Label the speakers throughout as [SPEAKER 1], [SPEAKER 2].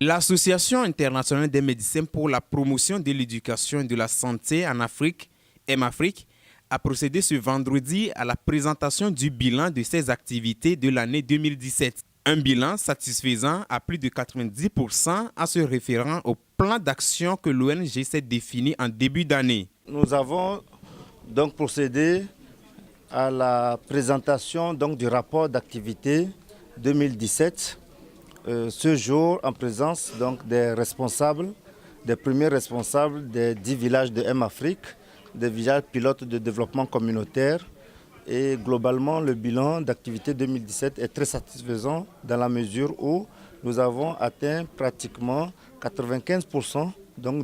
[SPEAKER 1] L'Association internationale des médecins pour la promotion de l'éducation et de la santé en Afrique, MAfrique, a procédé ce vendredi à la présentation du bilan de ses activités de l'année 2017. Un bilan satisfaisant à plus de 90% en se référant au plan d'action que l'ONG s'est défini en début d'année.
[SPEAKER 2] Nous avons donc procédé à la présentation du rapport d'activité 2017. Ce jour en présence des responsables, des premiers responsables des 10 villages de MAfrique, des villages pilotes de développement communautaire. Et globalement, le bilan d'activité 2017 est très satisfaisant dans la mesure où nous avons atteint pratiquement 95%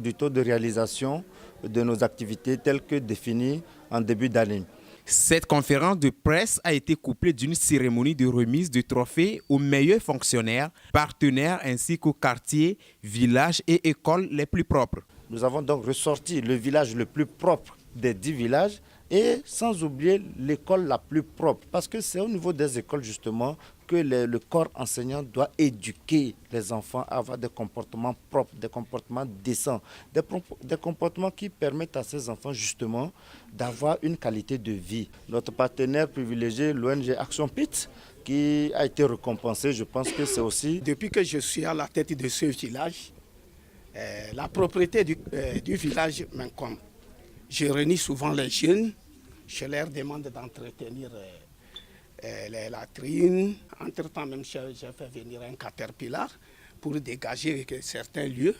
[SPEAKER 2] du taux de réalisation de nos activités telles que définies en début d'année.
[SPEAKER 1] Cette conférence de presse a été couplée d'une cérémonie de remise de trophées aux meilleurs fonctionnaires, partenaires ainsi qu'aux quartiers, villages et écoles les plus propres.
[SPEAKER 2] Nous avons donc ressorti le village le plus propre des 10 villages et sans oublier l'école la plus propre. Parce que c'est au niveau des écoles justement que le corps enseignant doit éduquer les enfants à avoir des comportements propres, des comportements décents, des comportements qui permettent à ces enfants justement d'avoir une qualité de vie. Notre partenaire privilégié, l'ONG Action Pit, qui a été récompensé, je pense que c'est aussi...
[SPEAKER 3] Depuis que je suis à la tête de ce village, la propriété du village m'incombe. Je réunis souvent les jeunes, je leur demande d'entretenir les latrines. Entre-temps, même, j'ai fait venir un caterpillar pour dégager certains lieux.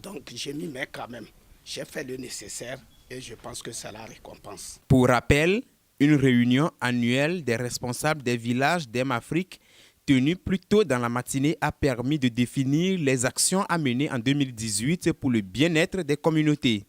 [SPEAKER 3] Donc, j'ai mis mais quand même, j'ai fait le nécessaire et je pense que c'est la récompense.
[SPEAKER 1] Pour rappel, une réunion annuelle des responsables des villages d'MAfrique tenue plus tôt dans la matinée a permis de définir les actions à mener en 2018 pour le bien-être des communautés.